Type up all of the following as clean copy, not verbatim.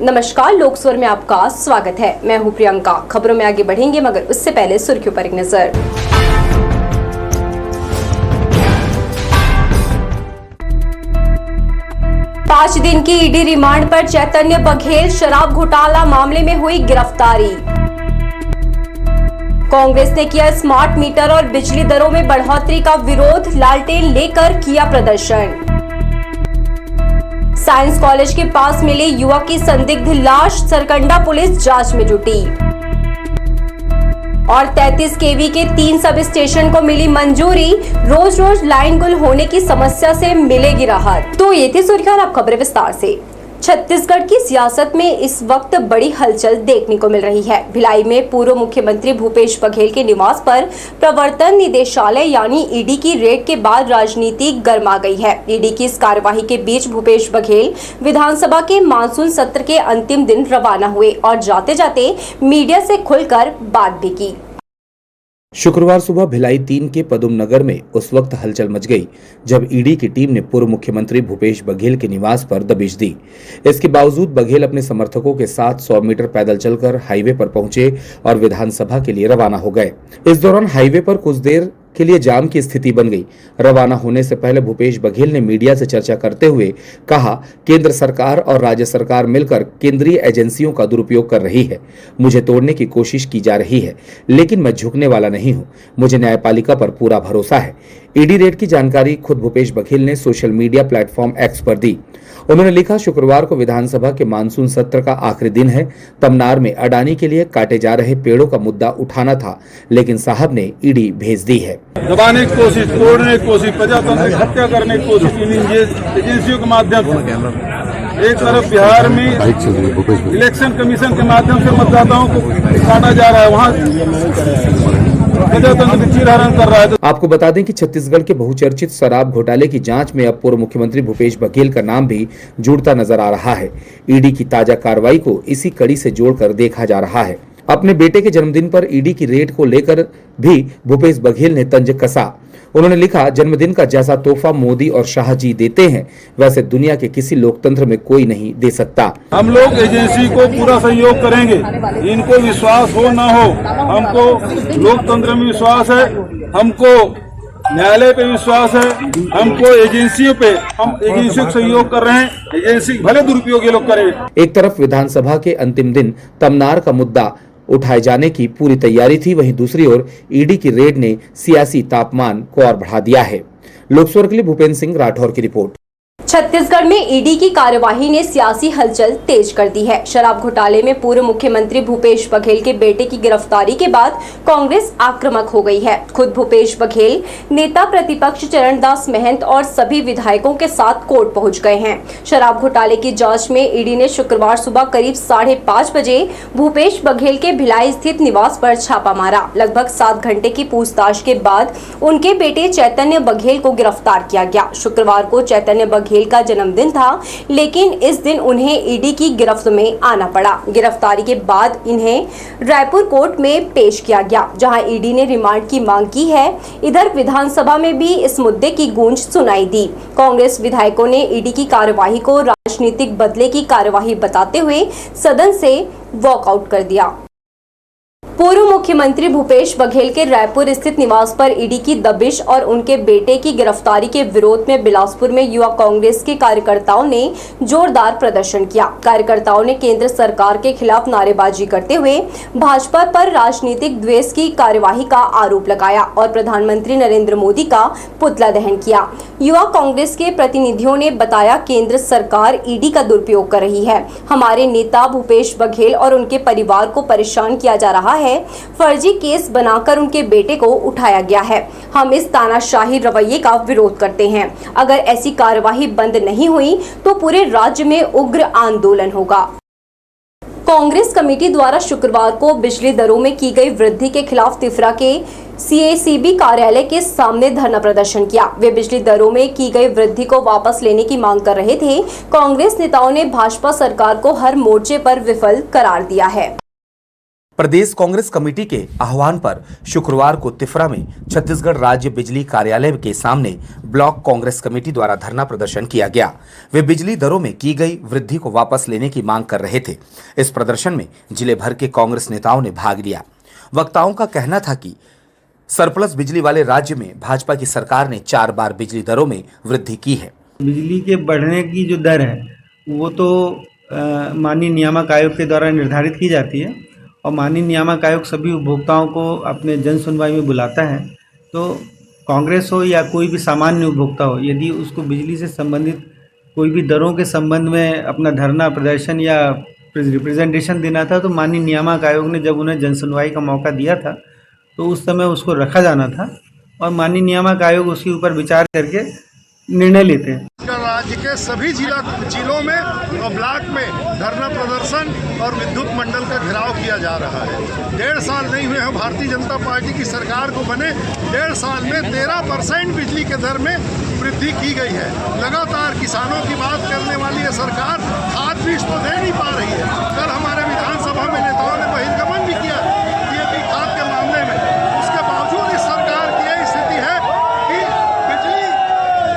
नमस्कार, लोकस्वर में आपका स्वागत है। मैं हूं प्रियंका। खबरों में आगे बढ़ेंगे, मगर उससे पहले सुर्खियों पर एक नजर। पांच दिन की ईडी रिमांड पर चैतन्य बघेल, शराब घोटाला मामले में हुई गिरफ्तारी। कांग्रेस ने किया स्मार्ट मीटर और बिजली दरों में बढ़ोतरी का विरोध, लालटेन लेकर किया प्रदर्शन। साइंस कॉलेज के पास मिली युवक की संदिग्ध लाश, सरकंडा पुलिस जांच में जुटी। और 33 केवी के 3 सब स्टेशन को मिली मंजूरी, रोज रोज लाइन गुल होने की समस्या से मिलेगी राहत। तो ये थी सुर्खियां, अब खबरें विस्तार से। छत्तीसगढ़ की सियासत में इस वक्त बड़ी हलचल देखने को मिल रही है। भिलाई में पूर्व मुख्यमंत्री भूपेश बघेल के निवास पर प्रवर्तन निदेशालय यानी ईडी की रेड के बाद राजनीति गर्मा गई है। ईडी की इस कार्यवाही के बीच भूपेश बघेल विधानसभा के मानसून सत्र के अंतिम दिन रवाना हुए और जाते जाते मीडिया से खुलकर बात भी की। शुक्रवार सुबह भिलाई 3 के पदुम नगर में उस वक्त हलचल मच गई जब ईडी की टीम ने पूर्व मुख्यमंत्री भूपेश बघेल के निवास पर दबिश दी। इसके बावजूद बघेल अपने समर्थकों के साथ 100 मीटर पैदल चलकर हाईवे पर पहुंचे और विधानसभा के लिए रवाना हो गए। इस दौरान हाईवे पर कुछ देर के लिए जाम की स्थिति बन गई। रवाना होने से पहले भूपेश बघेल ने मीडिया से चर्चा करते हुए कहा, केंद्र सरकार और राज्य सरकार मिलकर केंद्रीय एजेंसियों का दुरुपयोग कर रही है। मुझे तोड़ने की कोशिश की जा रही है, लेकिन मैं झुकने वाला नहीं हूं। मुझे न्यायपालिका पर पूरा भरोसा है। ईडी रेड की जानकारी खुद भूपेश बघेल ने सोशल मीडिया प्लेटफॉर्म एक्स पर दी। उन्होंने लिखा, शुक्रवार को विधानसभा के मानसून सत्र का आखिरी दिन है। तमनार में अडानी के लिए काटे जा रहे पेड़ों का मुद्दा उठाना था, लेकिन साहब ने ईडी भेज दी है। दबाने की कोशिश, तोड़ने की कोशिश, प्रजातंत्र की हत्या करने की कोशिश इन एजेंसियों के माध्यम से। एक तरफ बिहार में इलेक्शन कमीशन के माध्यम से मतदाताओं को काटा जा रहा है, वहाँ कर रहा है। आपको बता दें कि छत्तीसगढ़ के बहुचर्चित शराब घोटाले की जांच में अब पूर्व मुख्यमंत्री भूपेश बघेल का नाम भी जुड़ता नजर आ रहा है। ईडी की ताजा कार्रवाई को इसी कड़ी से जोड़कर देखा जा रहा है। अपने बेटे के जन्मदिन पर ईडी की रेड को लेकर भी भूपेश बघेल ने तंज कसा। उन्होंने लिखा, जन्मदिन का जैसा तोहफा मोदी और शाह जी देते हैं, वैसे दुनिया के किसी लोकतंत्र में कोई नहीं दे सकता। हम लोग एजेंसी को पूरा सहयोग करेंगे, इनको विश्वास हो ना हो, हमको लोकतंत्र में विश्वास है, हमको न्यायालय पे विश्वास है, हमको एजेंसियों पे, हम एजेंसियों को सहयोग कर रहे हैं। एजेंसी भले दुरुपयोग ये लोग करें। एक तरफ विधानसभा के अंतिम दिन तमनार का मुद्दा उठाए जाने की पूरी तैयारी थी, वहीं दूसरी ओर ईडी की रेड ने सियासी तापमान को और बढ़ा दिया है। लोकसभा के लिए भूपेंद्र सिंह राठौर की रिपोर्ट। छत्तीसगढ़ में ईडी की कार्यवाही ने सियासी हलचल तेज कर दी है। शराब घोटाले में पूर्व मुख्यमंत्री भूपेश बघेल के बेटे की गिरफ्तारी के बाद कांग्रेस आक्रामक हो गई है। खुद भूपेश बघेल नेता प्रतिपक्ष चरणदास महंत और सभी विधायकों के साथ कोर्ट पहुंच गए हैं। शराब घोटाले की जांच में ईडी ने शुक्रवार सुबह करीब 5:30 बजे भूपेश बघेल के भिलाई स्थित निवास पर छापा मारा। लगभग 7 घंटे की पूछताछ के बाद उनके बेटे चैतन्य बघेल को गिरफ्तार किया गया। शुक्रवार को चैतन्य बघेल का जन्मदिन था, लेकिन इस दिन उन्हें ईडी की गिरफ्त में आना पड़ा। गिरफ्तारी के बाद इन्हें रायपुर कोर्ट में पेश किया गया, जहां ईडी ने रिमांड की मांग की है। इधर विधानसभा में भी इस मुद्दे की गूंज सुनाई दी। कांग्रेस विधायकों ने ईडी की कार्यवाही को राजनीतिक बदले की कार्यवाही बताते हुए सदन से वॉकआउट कर दिया। पूर्व मुख्यमंत्री भूपेश बघेल के रायपुर स्थित निवास पर ईडी की दबिश और उनके बेटे की गिरफ्तारी के विरोध में बिलासपुर में युवा कांग्रेस के कार्यकर्ताओं ने जोरदार प्रदर्शन किया। कार्यकर्ताओं ने केंद्र सरकार के खिलाफ नारेबाजी करते हुए भाजपा पर राजनीतिक द्वेष की कार्यवाही का आरोप लगाया और प्रधानमंत्री नरेंद्र मोदी का पुतला दहन किया। युवा कांग्रेस के प्रतिनिधियों ने बताया, केंद्र सरकार ईडी का दुरुपयोग कर रही है। हमारे नेता भूपेश बघेल और उनके परिवार को परेशान किया जा रहा है। फर्जी केस बनाकर उनके बेटे को उठाया गया है। हम इस तानाशाही रवैये का विरोध करते हैं। अगर ऐसी कार्यवाही बंद नहीं हुई तो पूरे राज्य में उग्र आंदोलन होगा। कांग्रेस कमेटी द्वारा शुक्रवार को बिजली दरों में की गई वृद्धि के खिलाफ तिफरा के सीएसीबी कार्यालय के सामने धरना प्रदर्शन किया। वे बिजली दरों में की गई वृद्धि को वापस लेने की मांग कर रहे थे। कांग्रेस नेताओं ने भाजपा सरकार को हर मोर्चे पर विफल करार दिया है। प्रदेश कांग्रेस कमेटी के आह्वान पर शुक्रवार को तिफरा में छत्तीसगढ़ राज्य बिजली कार्यालय के सामने ब्लॉक कांग्रेस कमेटी द्वारा धरना प्रदर्शन किया गया। वे बिजली दरों में की गई वृद्धि को वापस लेने की मांग कर रहे थे। इस प्रदर्शन में जिले भर के कांग्रेस नेताओं ने भाग लिया। वक्ताओं का कहना था कि सरप्लस बिजली वाले राज्य में भाजपा की सरकार ने 4 बार बिजली दरों में वृद्धि की है। बिजली के बढ़ने की जो दर है वो तो माननीय नियामक आयोग के द्वारा निर्धारित की जाती है और माननीय नियामक आयोग सभी उपभोक्ताओं को अपने जन सुनवाई में बुलाता है। तो कांग्रेस हो या कोई भी सामान्य उपभोक्ता हो, यदि उसको बिजली से संबंधित कोई भी दरों के संबंध में अपना धरना प्रदर्शन या रिप्रेजेंटेशन देना था, तो माननीय नियामक आयोग ने जब उन्हें जन सुनवाई का मौका दिया था तो उस समय उसको रखा जाना था और माननीय नियामक आयोग उसके ऊपर विचार करके निर्णय लेते हैं। राज्य के सभी जिलों में और ब्लॉक में धरना प्रदर्शन और विद्युत मंडल का घेराव किया जा रहा है। 1.5 साल नहीं हुए हैं भारतीय जनता पार्टी की सरकार को बने। 1.5 साल में 13% बिजली के दर में वृद्धि की गई है। लगातार किसानों की बात करने वाली ये सरकार खाद बीज तो दे नहीं पा रही है। कल हमारे विधानसभा में नेताओं ने बहिर्गमन भी किया DAP खाद के मामले में। उसके बावजूद इस सरकार की यही स्थिति है कि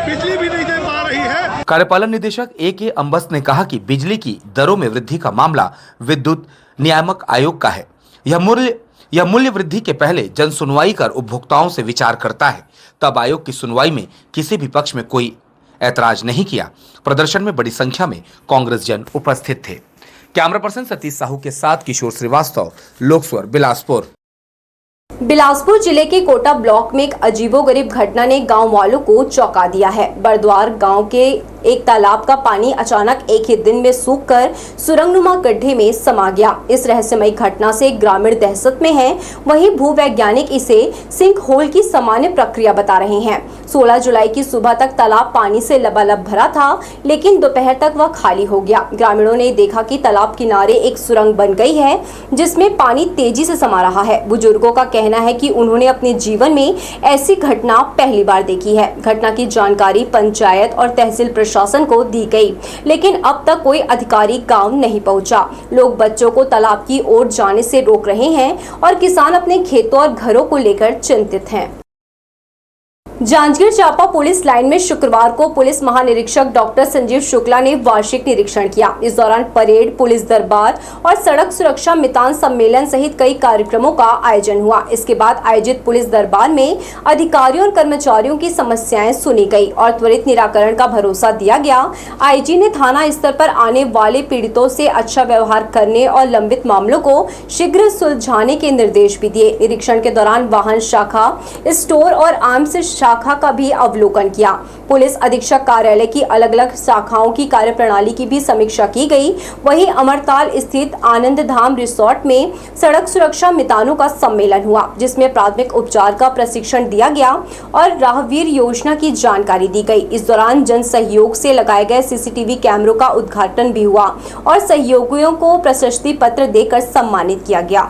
बिजली भी नहीं दे पा रही है। कार्यपालन निदेशक A.K. अंबस ने कहा कि बिजली की दरों में वृद्धि का मामला विद्युत नियामक आयोग का है। यह मूल्य वृद्धि के पहले जन सुनवाई कर उपभोक्ताओं से विचार करता है। तब आयोग की सुनवाई में किसी भी पक्ष में कोई ऐतराज नहीं किया। प्रदर्शन में बड़ी संख्या में कांग्रेस जन उपस्थित थे। कैमरा पर्सन सतीश साहू के साथ किशोर श्रीवास्तव, लोकस्वर, बिलासपुर। बिलासपुर जिले के कोटा ब्लॉक में एक अजीबोगरीब घटना ने गांव वालों को चौंका दिया है। बरद्वार गांव के एक तालाब का पानी अचानक एक ही दिन में सूखकर सुरंगनुमा गड्ढे में समा गया। इस रहस्यमयी घटना से ग्रामीण दहशत में हैं। वहीं भूवैज्ञानिक इसे सिंक होल की सामान्य प्रक्रिया बता रहे हैं। 16 जुलाई की सुबह तक तालाब पानी से लबालब भरा था, लेकिन दोपहर तक वह खाली हो गया। ग्रामीणों ने देखा कि तालाब किनारे एक सुरंग बन गई है जिसमें पानी तेजी से समा रहा है। बुजुर्गों का कहना है कि उन्होंने अपने जीवन में ऐसी घटना पहली बार देखी है। घटना की जानकारी पंचायत और तहसील प्रशासन को दी गई, लेकिन अब तक कोई अधिकारी गांव नहीं पहुंचा। लोग बच्चों को तालाब की ओर जाने से रोक रहे हैं और किसान अपने खेतों और घरों को लेकर चिंतित हैं। जांजगीर चांपा पुलिस लाइन में शुक्रवार को पुलिस महानिरीक्षक डॉक्टर संजीव शुक्ला ने वार्षिक निरीक्षण किया। इस दौरान परेड, पुलिस दरबार और सड़क सुरक्षा मितान सम्मेलन सहित कई कार्यक्रमों का आयोजन हुआ। इसके बाद आयोजित पुलिस दरबार में अधिकारियों और कर्मचारियों की समस्याएं सुनी गई और त्वरित निराकरण का भरोसा दिया गया। आईजी ने थाना स्तर पर आने वाले पीड़ितों से अच्छा व्यवहार करने और लंबित मामलों को शीघ्र सुलझाने के निर्देश भी दिए। निरीक्षण के दौरान वाहन शाखा, स्टोर और आर्म्स शाखा का भी अवलोकन किया। पुलिस अधीक्षक कार्यालय की अलग अलग शाखाओं की कार्यप्रणाली की भी समीक्षा की गई। वहीं अमरताल स्थित आनंद धाम रिसोर्ट में सड़क सुरक्षा मितानों का सम्मेलन हुआ, जिसमें प्राथमिक उपचार का प्रशिक्षण दिया गया और राहवीर योजना की जानकारी दी गई। इस दौरान जन सहयोग से लगाए गए CCTV कैमरों का उद्घाटन भी हुआ और सहयोगियों को प्रशस्ति पत्र देकर सम्मानित किया गया।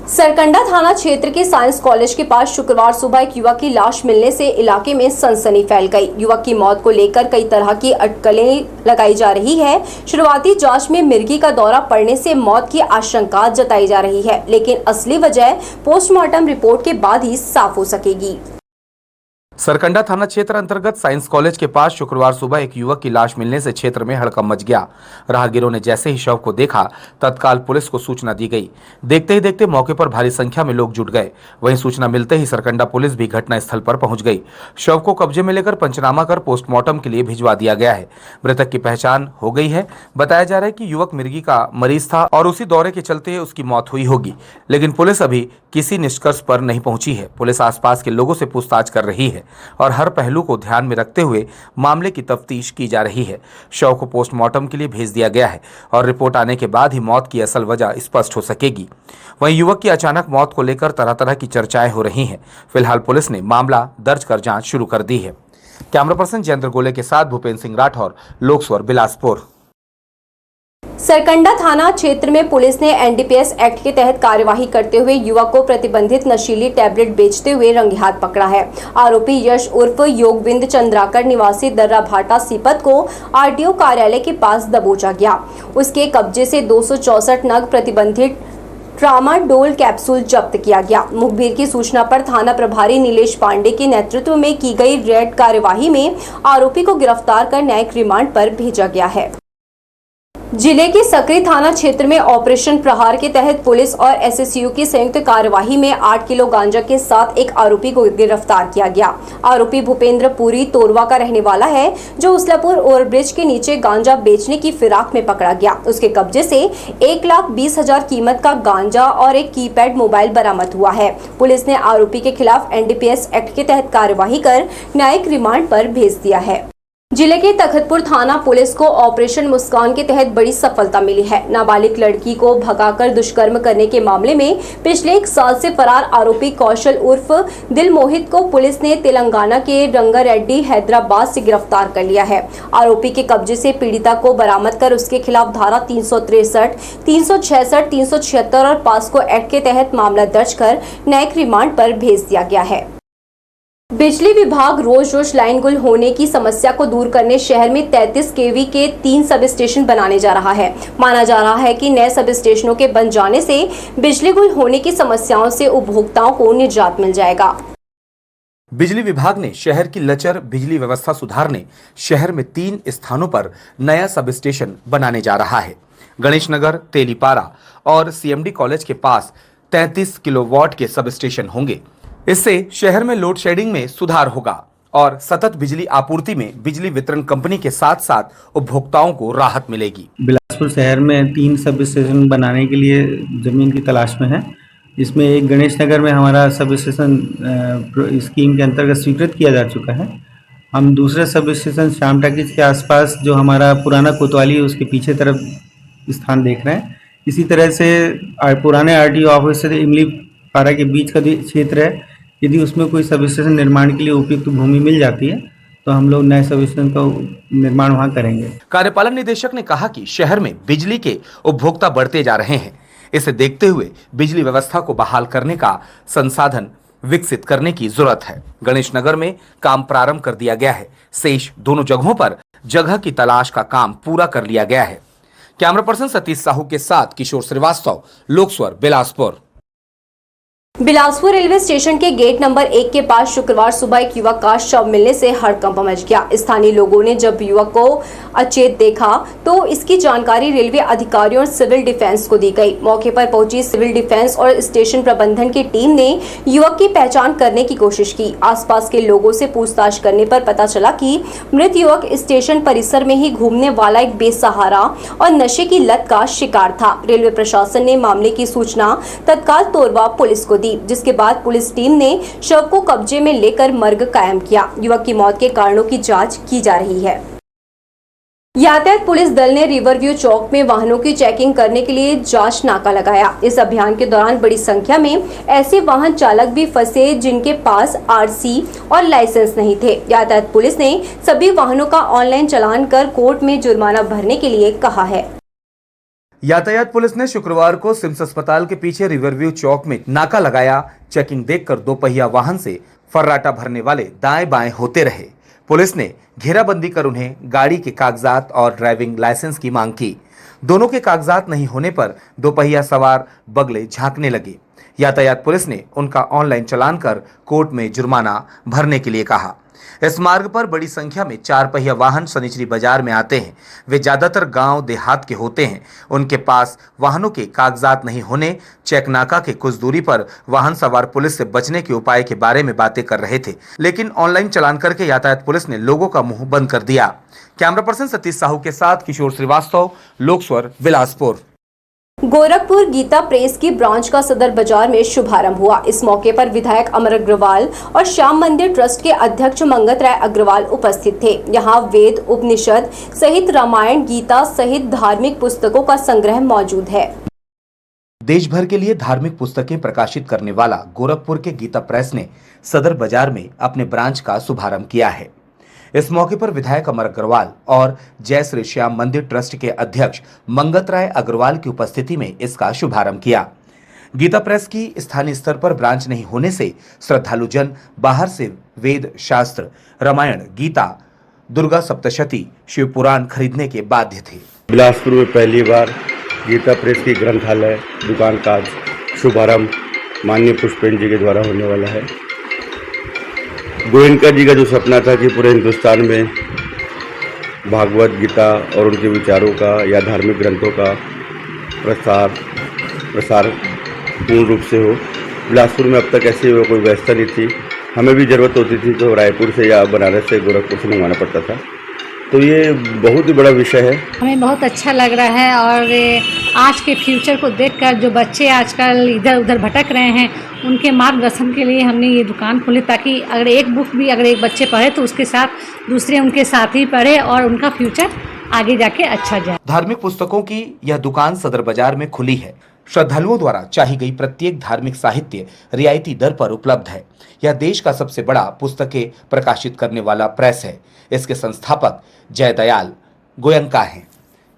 सरकंडा थाना क्षेत्र के साइंस कॉलेज के पास शुक्रवार सुबह एक युवक की लाश मिलने से इलाके में सनसनी फैल गई। युवक की मौत को लेकर कई तरह की अटकलें लगाई जा रही है। शुरुआती जांच में मिर्गी का दौरा पड़ने से मौत की आशंका जताई जा रही है, लेकिन असली वजह पोस्टमार्टम रिपोर्ट के बाद ही साफ हो सकेगी। सरकंडा थाना क्षेत्र अंतर्गत साइंस कॉलेज के पास शुक्रवार सुबह एक युवक की लाश मिलने से क्षेत्र में हड़कंप मच गया। राहगीरों ने जैसे ही शव को देखा, तत्काल पुलिस को सूचना दी गई। देखते ही देखते मौके पर भारी संख्या में लोग जुट गए। वहीं सूचना मिलते ही सरकंडा पुलिस भी घटनास्थल पर पहुंच गई। शव को कब्जे में लेकर पंचनामा कर पोस्टमार्टम के लिए भिजवा दिया गया है। मृतक की पहचान हो गई है। बताया जा रहा है कि युवक मिर्गी का मरीज था और उसी दौरे के चलते उसकी मौत हुई होगी, लेकिन पुलिस अभी किसी निष्कर्ष पर नहीं पहुंची है। पुलिस आसपास के लोगों से पूछताछ कर रही है और हर पहलू को ध्यान में रखते हुए मामले की तफ्तीश की जा रही है। शव को पोस्टमार्टम के लिए भेज दिया गया है और रिपोर्ट आने के बाद ही मौत की असल वजह स्पष्ट हो सकेगी। वहीं युवक की अचानक मौत को लेकर तरह तरह की चर्चाएं हो रही हैं। फिलहाल पुलिस ने मामला दर्ज कर जांच शुरू कर दी है। कैमरा पर्सन जयेंद्र गोले के साथ भूपेंद्र सिंह राठौर, लोकस्वर, बिलासपुर। सरकंडा थाना क्षेत्र में पुलिस ने NDPS एक्ट के तहत कार्यवाही करते हुए युवक को प्रतिबंधित नशीली टैबलेट बेचते हुए रंगे हाथ पकड़ा है। आरोपी यश उर्फ योगविंद चंद्राकर निवासी दर्रा भाटा सीपत को RTO कार्यालय के पास दबोचा गया। उसके कब्जे से 264 नग प्रतिबंधित ट्रामाडोल कैप्सूल जब्त किया गया। मुखबिर की सूचना पर थाना प्रभारी नीलेश पांडे के नेतृत्व में की गई रेड कार्यवाही में आरोपी को गिरफ्तार कर न्यायिक रिमांड पर भेजा गया है। जिले के सकरी थाना क्षेत्र में ऑपरेशन प्रहार के तहत पुलिस और एसएसयू की संयुक्त कार्यवाही में 8 किलो गांजा के साथ एक आरोपी को गिरफ्तार किया गया। आरोपी भूपेंद्र पुरी तोरवा का रहने वाला है, जो उसलापुर ओवरब्रिज के नीचे गांजा बेचने की फिराक में पकड़ा गया। उसके कब्जे से 1,20,000 कीमत का गांजा और एक कीपैड मोबाइल बरामद हुआ है। पुलिस ने आरोपी के खिलाफ एनडीपीएस एक्ट के तहत कार्यवाही कर न्यायिक रिमांड पर भेज दिया है। जिले के तखतपुर थाना पुलिस को ऑपरेशन मुस्कान के तहत बड़ी सफलता मिली है। नाबालिग लड़की को भगाकर दुष्कर्म करने के मामले में पिछले 1 साल से फरार आरोपी कौशल उर्फ दिल मोहित को पुलिस ने तेलंगाना के रंगारेड्डी हैदराबाद से गिरफ्तार कर लिया है। आरोपी के कब्जे से पीड़िता को बरामद कर उसके खिलाफ धारा 363, 366, 376 और पास्को एक्ट के तहत मामला दर्ज कर न्यायिक रिमांड पर भेज दिया गया है। बिजली विभाग रोज रोज लाइन गुल होने की समस्या को दूर करने शहर में 33 केवी के 3 सब स्टेशन बनाने जा रहा है। माना जा रहा है कि नए सब स्टेशनों के बन जाने से बिजली गुल होने की समस्याओं से उपभोक्ताओं को निजात मिल जाएगा। बिजली विभाग ने शहर की लचर बिजली व्यवस्था सुधारने शहर में 3 स्थानों पर नया सब स्टेशन बनाने जा रहा है। गणेश नगर, तेलीपारा और सीएमडी कॉलेज के पास 33 किलोवाट के सब स्टेशन होंगे। इससे शहर में लोड शेडिंग में सुधार होगा और सतत बिजली आपूर्ति में बिजली वितरण कंपनी के साथ साथ उपभोक्ताओं को राहत मिलेगी। बिलासपुर शहर में 3 सब स्टेशन बनाने के लिए जमीन की तलाश में है। इसमें एक गणेश नगर में हमारा सब स्टेशन स्कीम के अंतर्गत स्वीकृत किया जा चुका है। हम दूसरे सब स्टेशन श्याम टाकीज के आसपास जो हमारा पुराना कोतवाली है उसके पीछे तरफ स्थान देख रहे हैं। इसी तरह से पुराने आरटीओ ऑफिस से इमली पारा के बीच का क्षेत्र है, यदि उसमें कोई सब स्टेशन निर्माण के लिए उपयुक्त भूमि मिल जाती है तो हम लोग नए सब स्टेशन का निर्माण वहां करेंगे। कार्यपालन निदेशक ने कहा कि शहर में बिजली के उपभोक्ता बढ़ते जा रहे हैं। इसे देखते हुए बिजली व्यवस्था को बहाल करने का संसाधन विकसित करने की जरूरत है। गणेश नगर में काम प्रारंभ कर दिया गया है। शेष दोनों जगहों पर जगह की तलाश का काम पूरा कर लिया गया है। कैमरा पर्सन सतीश साहू के साथ किशोर श्रीवास्तव, लोकस्वर, बिलासपुर। बिलासपुर रेलवे स्टेशन के गेट नंबर 1 के पास शुक्रवार सुबह एक युवक का शव मिलने से हड़कंप मच गया। स्थानीय लोगों ने जब युवक को अचेत देखा तो इसकी जानकारी रेलवे अधिकारियों और सिविल डिफेंस को दी गई। मौके पर पहुंची सिविल डिफेंस और स्टेशन प्रबंधन की टीम ने युवक की पहचान करने की कोशिश की। आसपास के लोगों से पूछताछ करने पर पता चला कि मृत युवक स्टेशन परिसर में ही घूमने वाला एक बेसहारा और नशे की लत का शिकार था। रेलवे प्रशासन ने मामले की सूचना तत्काल तोरवा पुलिस को दी, जिसके बाद पुलिस टीम ने शव को कब्जे में लेकर मर्ग कायम किया। युवक की मौत के कारणों की जांच की जा रही है। यातायात पुलिस दल ने रिवरव्यू चौक में वाहनों की चेकिंग करने के लिए जांच नाका लगाया। इस अभियान के दौरान बड़ी संख्या में ऐसे वाहन चालक भी फंसे जिनके पास आरसी और लाइसेंस नहीं थे। यातायात पुलिस ने सभी वाहनों का ऑनलाइन चालान कर कोर्ट में जुर्माना भरने के लिए कहा है। यातायात पुलिस ने शुक्रवार को सिम्स अस्पताल के पीछे रिवरव्यू चौक में नाका लगाया। चेकिंग देखकर 2 पहिया वाहन से फर्राटा भरने वाले दाएं बाएं होते रहे। पुलिस ने घेराबंदी कर उन्हें गाड़ी के कागजात और ड्राइविंग लाइसेंस की मांग की। दोनों के कागजात नहीं होने पर 2 पहिया सवार बगले झांकने लगे। यातायात पुलिस ने उनका ऑनलाइन चालान कर कोर्ट में जुर्माना भरने के लिए कहा। इस मार्ग पर बड़ी संख्या में 4 पहिया वाहन शनिचरी बाजार में आते हैं। वे ज्यादातर गांव देहात के होते हैं। उनके पास वाहनों के कागजात नहीं होने, चेक नाका के कुछ दूरी पर वाहन सवार पुलिस से बचने के उपाय के बारे में बातें कर रहे थे, लेकिन ऑनलाइन चालान करके यातायात पुलिस ने लोगों का मुंह बंद कर दिया। कैमरा पर्सन सतीश साहू के साथ किशोर श्रीवास्तव, लोकस्वर, बिलासपुर। गोरखपुर गीता प्रेस की ब्रांच का सदर बाजार में शुभारंभ हुआ। इस मौके पर विधायक अमर अग्रवाल और श्याम मंदिर ट्रस्ट के अध्यक्ष मंगत राय अग्रवाल उपस्थित थे। यहां वेद, उपनिषद सहित रामायण, गीता सहित धार्मिक पुस्तकों का संग्रह मौजूद है। देश भर के लिए धार्मिक पुस्तकें प्रकाशित करने वाला गोरखपुर के गीता प्रेस ने सदर बाजार में अपने ब्रांच का शुभारंभ किया है। इस मौके पर विधायक अमर अग्रवाल और जय श्री श्याम मंदिर ट्रस्ट के अध्यक्ष मंगत राय अग्रवाल की उपस्थिति में इसका शुभारंभ किया। गीता प्रेस की स्थानीय स्तर पर ब्रांच नहीं होने से श्रद्धालु जन बाहर से वेद, शास्त्र, रामायण, गीता, दुर्गा सप्तशती, शिव पुराण खरीदने के बाध्य थे। बिलासपुर में पहली बार गीता प्रेस की ग्रंथालय दुकान का शुभारंभ माननीय पुष्पेंद्र जी के द्वारा होने वाला है। गोयनका जी का जो सपना था कि पूरे हिंदुस्तान में भागवत गीता और उनके विचारों का या धार्मिक ग्रंथों का प्रसार पूर्ण रूप से हो, बिलासपुर में अब तक ऐसी कोई व्यवस्था नहीं थी। हमें भी ज़रूरत होती थी तो रायपुर से या बनारस से गोरखपुर से मंगवाना पड़ता था। तो ये बहुत ही बड़ा विषय है। हमें बहुत अच्छा लग रहा है और आज के फ्यूचर को देखकर जो बच्चे आजकल इधर उधर भटक रहे हैं उनके मार्गदर्शन के लिए हमने ये दुकान खोली, ताकि अगर एक बुक भी अगर एक बच्चे पढ़े तो उसके साथ दूसरे उनके साथ ही पढ़े और उनका फ्यूचर आगे जाके अच्छा जाए। धार्मिक पुस्तकों की यह दुकान सदर बाजार में खुली है। श्रद्धालुओं द्वारा चाही गई प्रत्येक धार्मिक साहित्य रियायती दर पर उपलब्ध है। यह देश का सबसे बड़ा पुस्तकें प्रकाशित करने वाला प्रेस है। इसके संस्थापक जयदयाल गोयनका हैं।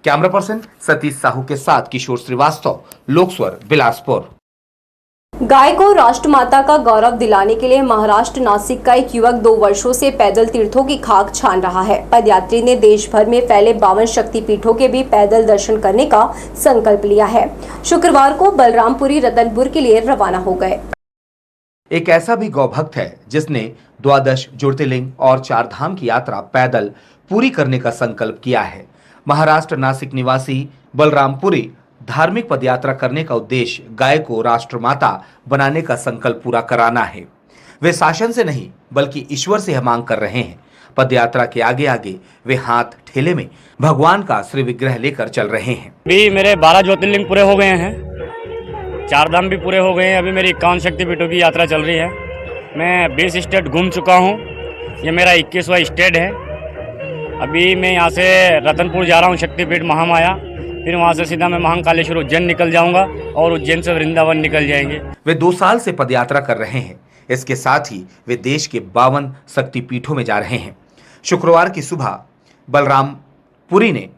कैमरा पर्सन सतीश साहू के साथ किशोर श्रीवास्तव, लोकस्वर, बिलासपुर। गाय को राष्ट्रमाता का गौरव दिलाने के लिए महाराष्ट्र नासिक का एक युवक 2 वर्षों से पैदल तीर्थों की खाक छान रहा है। पदयात्री ने देश भर में फैले 52 शक्तिपीठों के भी पैदल दर्शन करने का संकल्प लिया है। शुक्रवार को बलरामपुरी रतनपुर के लिए रवाना हो गए। एक ऐसा भी गौभक्त है जिसने 12 ज्योतिर्लिंग और 4 धाम की यात्रा पैदल पूरी करने का संकल्प किया है। महाराष्ट्र नासिक निवासी बलरामपुरी धार्मिक पदयात्रा करने का उद्देश्य गाय को राष्ट्रमाता बनाने का संकल्प पूरा कराना है। वे शासन से नहीं बल्कि ईश्वर से मांग कर रहे हैं। पदयात्रा के आगे आगे वे हाथ ठेले में भगवान का श्री विग्रह लेकर चल रहे हैं। अभी मेरे 12 ज्योतिर्लिंग पूरे हो गए हैं, 4 धाम भी पूरे हो गए हैं। अभी मेरी 51 शक्तिपीठों की यात्रा चल रही है। मैं 20 स्टेट घूम चुका हूँ। ये मेरा 21वां स्टेट है। अभी मैं यहाँ से रतनपुर जा रहा हूँ, शक्तिपीठ महामाया। फिर वहाँ से सीधा मैं महाकालेश्वर उज्जैन निकल जाऊँगा और उज्जैन से वृंदावन निकल जाएंगे। वे 2 साल से पदयात्रा कर रहे हैं। इसके साथ ही वे देश के 52 शक्तिपीठों में जा रहे हैं। शुक्रवार की सुबह बलरामपुरी ने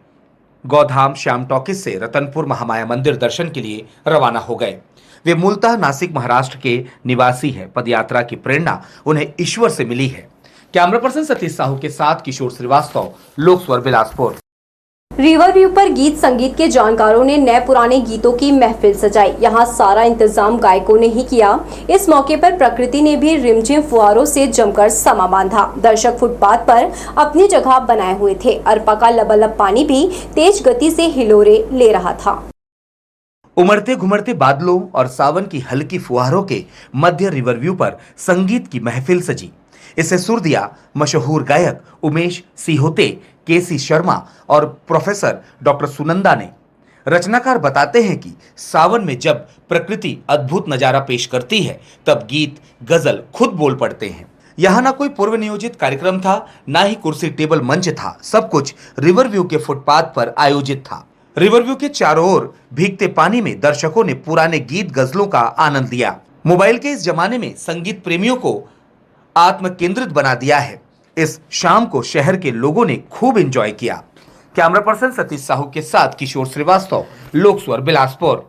गौधाम श्याम टॉकीज से रतनपुर महामाया मंदिर दर्शन के लिए रवाना हो गए। वे मूलतः नासिक महाराष्ट्र के निवासी हैं। पदयात्रा की प्रेरणा उन्हें ईश्वर से मिली है। कैमरा पर्सन सतीश साहू के साथ किशोर श्रीवास्तव, लोकस्वर, बिलासपुर। रिवर व्यू पर गीत संगीत के जानकारों ने नए पुराने गीतों की महफिल सजाई। यहाँ सारा इंतजाम गायकों ने ही किया। इस मौके पर प्रकृति ने भी रिमझिम फुहारों से जमकर समा बांधा। दर्शक फुटपाथ पर अपनी जगह बनाए हुए थे। अरपा का लबालब पानी भी तेज गति से हिलोरे ले रहा था। उमड़ते घुमड़ते बादलों और सावन की हल्की फुहारों के मध्य रिवर व्यू पर संगीत की महफिल सजी। इसे सुर दिया मशहूर गायक उमेश सिहोते, केसी शर्मा और प्रोफेसर डॉक्टर सुनंदा ने। रचनाकार बताते हैं कि सावन में जब प्रकृति अद्भुत नजारा पेश करती है तब गीत गजल खुद बोल पड़ते हैं। यहाँ ना कोई पूर्व नियोजित कार्यक्रम था, ना ही कुर्सी टेबल मंच था। सब कुछ रिवर व्यू के फुटपाथ पर आयोजित था। रिवर व्यू के चारों ओर भीगते पानी में दर्शकों ने पुराने गीत गजलों का आनंद लिया। मोबाइल के इस जमाने में संगीत प्रेमियों को आत्म केंद्रित बना दिया है। इस शाम को शहर के लोगों ने खूब एंजॉय किया। कैमरा पर्सन सतीश साहू के साथ किशोर श्रीवास्तव, लोकस्वर, बिलासपुर।